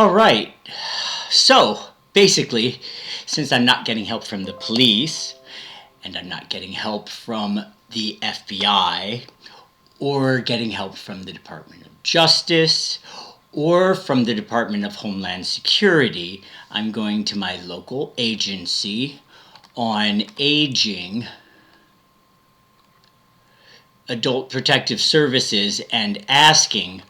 All right. So, basically, since I'm not getting help from the police, and I'm not getting help from the FBI, or getting help from the Department of Justice, or from the Department of Homeland Security, I'm going to my local agency on aging, Adult Protective Services, and asking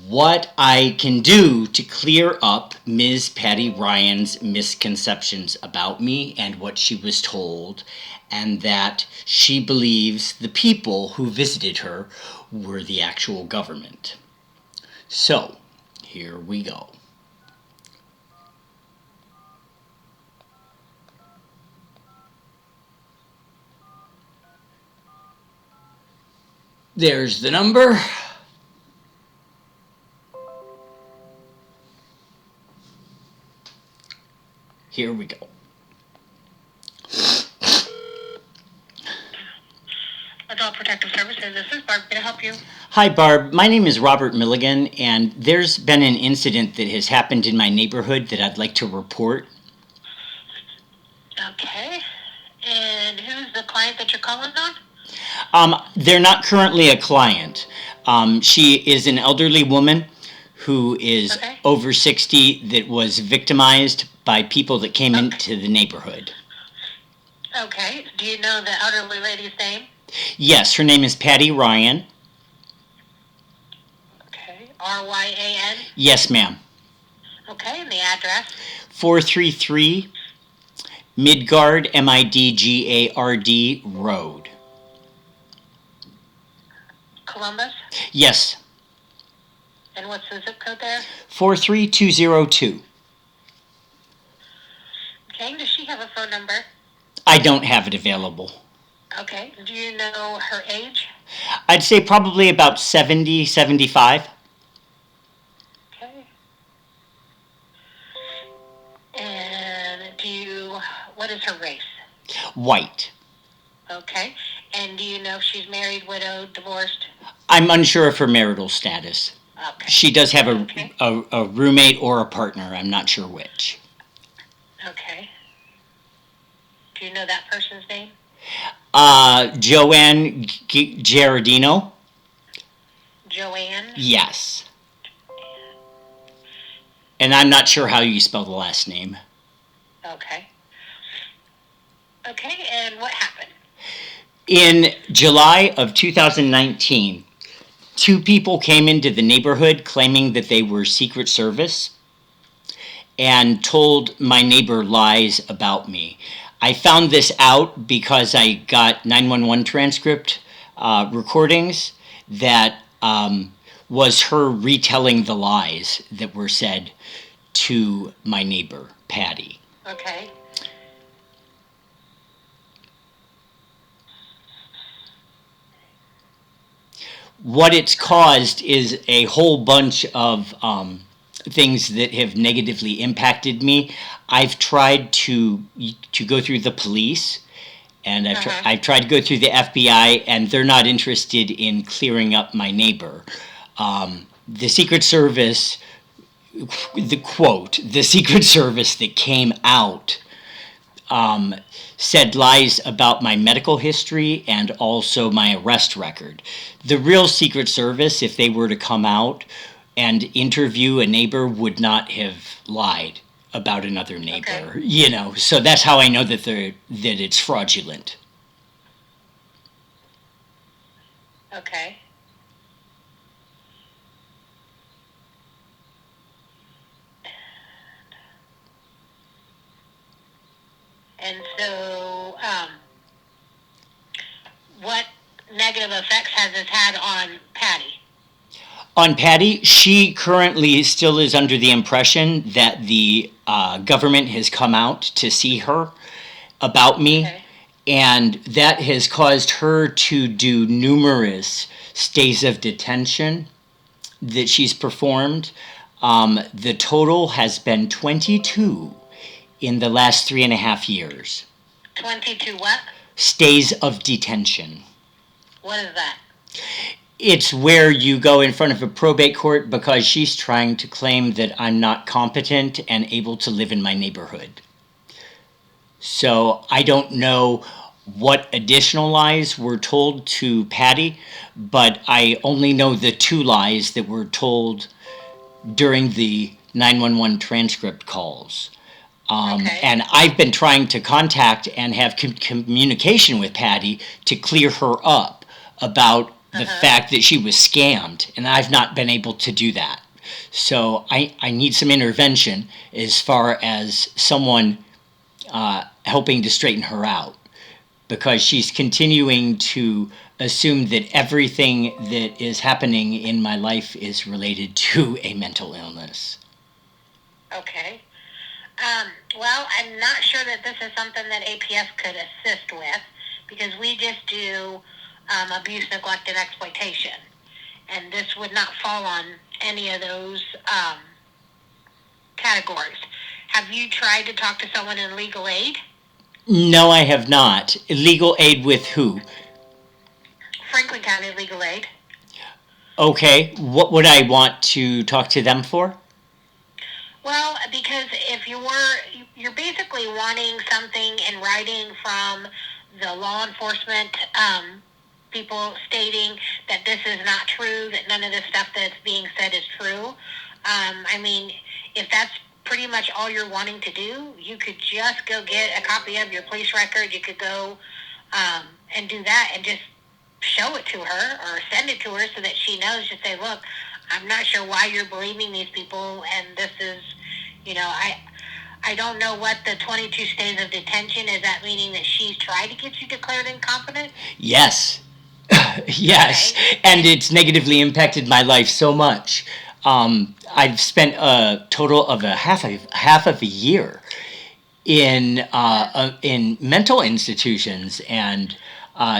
what I can do to clear up Ms. Patty Ryan's misconceptions about me and what she was told, and that she believes the people who visited her were the actual government. So, here we go. There's the number. Here we go. Adult Protective Services, this is Barb. Can I help you? Hi, Barb. My name is Robert Milligan, and there's been an incident that has happened in my neighborhood that I'd like to report. Okay. And who's the client that you're calling on? They're not currently a client. She is an elderly woman who is over 60 that was victimized by people that came into the neighborhood. Okay. Do you know the elderly lady's name? Yes, her name is Patty Ryan. Okay. R-Y-A-N? Yes, ma'am. Okay, and the address? 433 Midgard, Midgard Road. Columbus? Yes. And what's the zip code there? 43202. Okay, does she have a phone number? I don't have it available. Okay, do you know her age? I'd say probably about 70, 75. Okay. And what is her race? White. Okay. And do you know if she's married, widowed, divorced? I'm unsure of her marital status. Okay. She does have a roommate or a partner. I'm not sure which. Okay. Do you know that person's name? Joanne Giardino. Joanne? Yes. And I'm not sure how you spell the last name. Okay. Okay, and what happened? In July of 2019, two people came into the neighborhood claiming that they were Secret Service and told my neighbor lies about me. I found this out because I got 911 transcript recordings that was her retelling the lies that were said to my neighbor, Patty. Okay. What it's caused is a whole bunch of things that have negatively impacted me. I've tried to go through the police, and I've tried to go through the FBI, and they're not interested in clearing up my neighbor. The Secret Service, the Secret Service that came out said lies about my medical history and also my arrest record. The real Secret Service, if they were to come out and interview a neighbor, would not have lied about another neighbor. Okay. So that's how I know that it's fraudulent. Okay. And so, what negative effects has this had on Patty? On Patty, she currently still is under the impression that the government has come out to see her about me, and that has caused her to do numerous stays of detention that she's performed. The total has been 22 in the last 3.5 years. 22 what? Stays of detention. What is that? It's where you go in front of a probate court because she's trying to claim that I'm not competent and able to live in my neighborhood. So I don't know what additional lies were told to Patty, but I only know the two lies that were told during the 911 transcript calls. Okay. And I've been trying to contact and have communication with Patty to clear her up about the fact that she was scammed, and I've not been able to do that. So I need some intervention as far as someone helping to straighten her out, because she's continuing to assume that everything that is happening in my life is related to a mental illness. Okay. Well, I'm not sure that this is something that APS could assist with, because we just do abuse, neglect, and exploitation. And this would not fall on any of those categories. Have you tried to talk to someone in legal aid? No, I have not. Legal aid with who? Franklin County Legal Aid. Okay, what would I want to talk to them for? Well, because if you're basically wanting something in writing from the law enforcement people stating that this is not true, that none of the stuff that's being said is true. I mean, if that's pretty much all you're wanting to do, you could just go get a copy of your police record. You could go and do that and just show it to her or send it to her so that she knows. Just say, look, I'm not sure why you're believing these people, and this is, I don't know what the 22 days of detention is. That meaning that she's tried to get you declared incompetent? Yes. Yes. Okay. And it's negatively impacted my life so much. I've spent a total of half of a year in mental institutions, and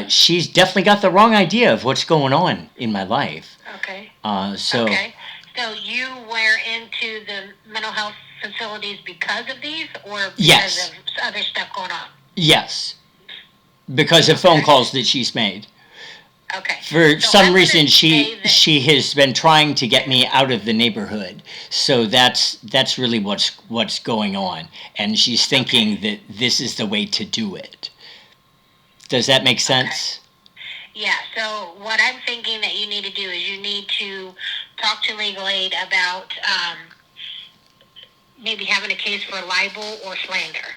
she's definitely got the wrong idea of what's going on in my life. Okay. So Okay. So you were into the mental health facilities because of these, or because Yes. of other stuff going on? Yes, because of phone calls that she's made. Okay. For So some I'm reason, gonna say that- she has been trying to get me out of the neighborhood. So that's really what's going on, and she's thinking that this is the way to do it. Does that make sense? Yeah, so what I'm thinking that you need to do is you need to talk to legal aid about maybe having a case for libel or slander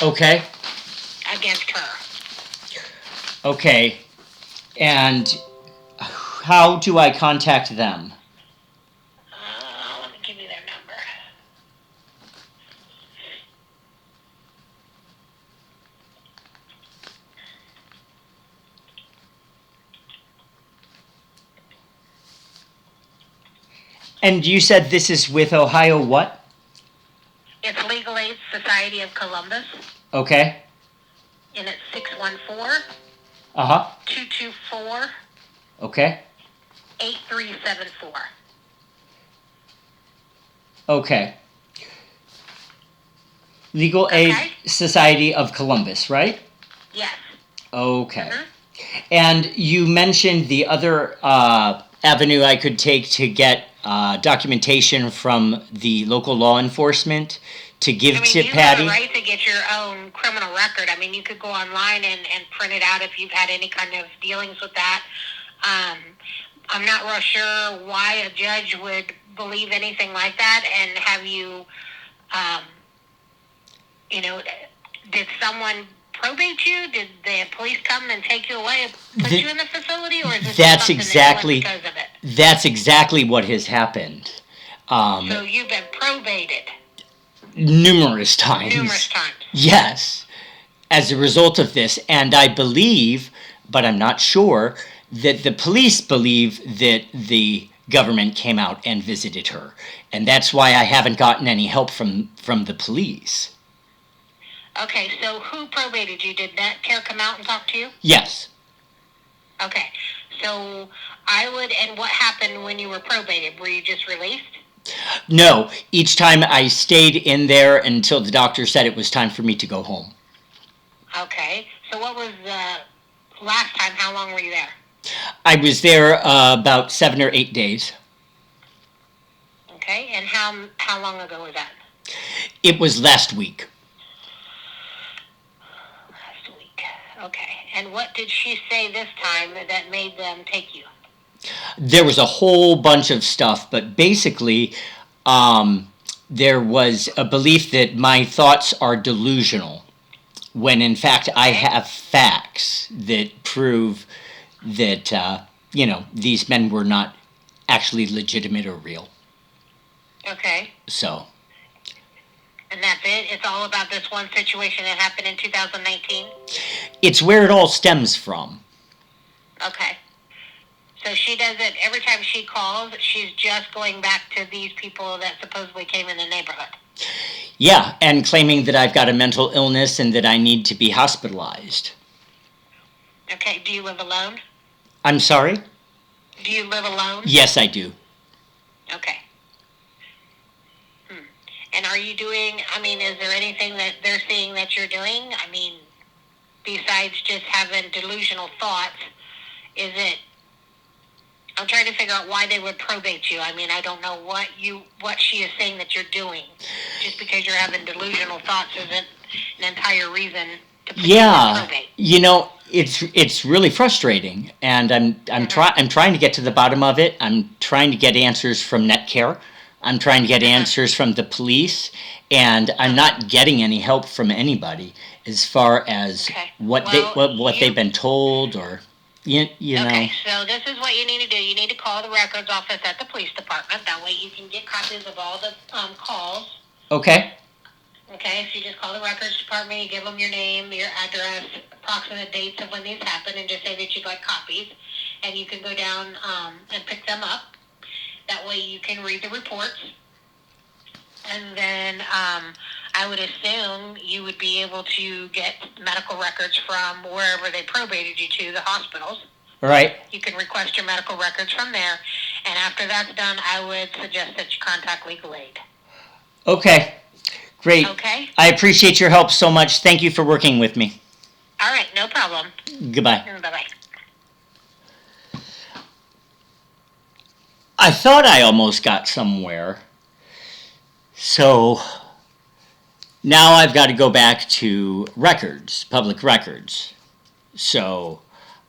Okay. against her. Okay. And how do I contact them? Let me give you their number. And you said this is with Ohio what? It's Legal Aid Society of Columbus, Okay. and it's 614 Uh-huh. 224 Okay. 8374. Okay. Legal Aid Okay. Society of Columbus, right? Yes. Okay. Mhm. And you mentioned the other avenue I could take to get documentation from the local law enforcement to give I mean, to you Patty. have a right to get your own criminal record. I mean, you could go online and print it out if you've had any kind of dealings with that. I'm not real sure why a judge would believe anything like that and have you, did someone probate you? Did the police come and take you away and put you in the facility? Or is this That's something exactly- that you went because of it? That's exactly what has happened. So you've been probated Numerous times. numerous times. Yes, as a result of this. And I believe, but I'm not sure, that the police believe that the government came out and visited her. And that's why I haven't gotten any help from the police. Okay, so who probated you? Did Medicare come out and talk to you? Yes. Okay, so and what happened when you were probated? Were you just released? No, each time I stayed in there until the doctor said it was time for me to go home. Okay, so what was the last time? How long were you there? I was there about 7 or 8 days. Okay, and how long ago was that? It was last week. Last week. Okay, and what did she say this time that made them take you? There was a whole bunch of stuff, but basically, there was a belief that my thoughts are delusional, when in fact I have facts that prove that, these men were not actually legitimate or real. Okay. So, And that's it? It's all about this one situation that happened in 2019? it's where it all stems from. Okay. So she does it every time she calls, she's just going back to these people that supposedly came in the neighborhood. Yeah, and claiming that I've got a mental illness and that I need to be hospitalized. Okay, do you live alone? I'm sorry? Do you live alone? Yes, I do. Okay. And are you doing, is there anything that they're seeing that you're doing? Besides just having delusional thoughts, I'm trying to figure out why they would probate you. I don't know what she is saying that you're doing. Just because you're having delusional thoughts isn't an entire reason to put you in probate. It's really frustrating, and I'm trying to get to the bottom of it. I'm trying to get answers from Netcare. I'm trying to get answers from the police, and I'm not getting any help from anybody as far as what they've been told, or you know. Okay, so this is what you need to do. You need to call the records office at the police department. That way you can get copies of all the calls. Okay. Okay, so you just call the records department, you give them your name, your address, approximate dates of when these happened, and just say that you'd like copies. And you can go down and pick them up. That way you can read the reports. And then I would assume you would be able to get medical records from wherever they probated you to, the hospitals. Right. You can request your medical records from there. And after that's done, I would suggest that you contact legal aid. Okay. Great. Okay. I appreciate your help so much. Thank you for working with me. All right, no problem. Goodbye. Bye-bye. I thought I almost got somewhere. So now I've got to go back to records, public records. So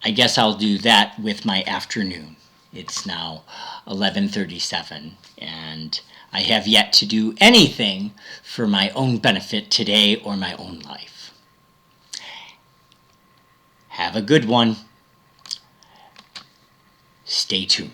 I guess I'll do that with my afternoon. It's now 11:37, and I have yet to do anything for my own benefit today or my own life. Have a good one. Stay tuned.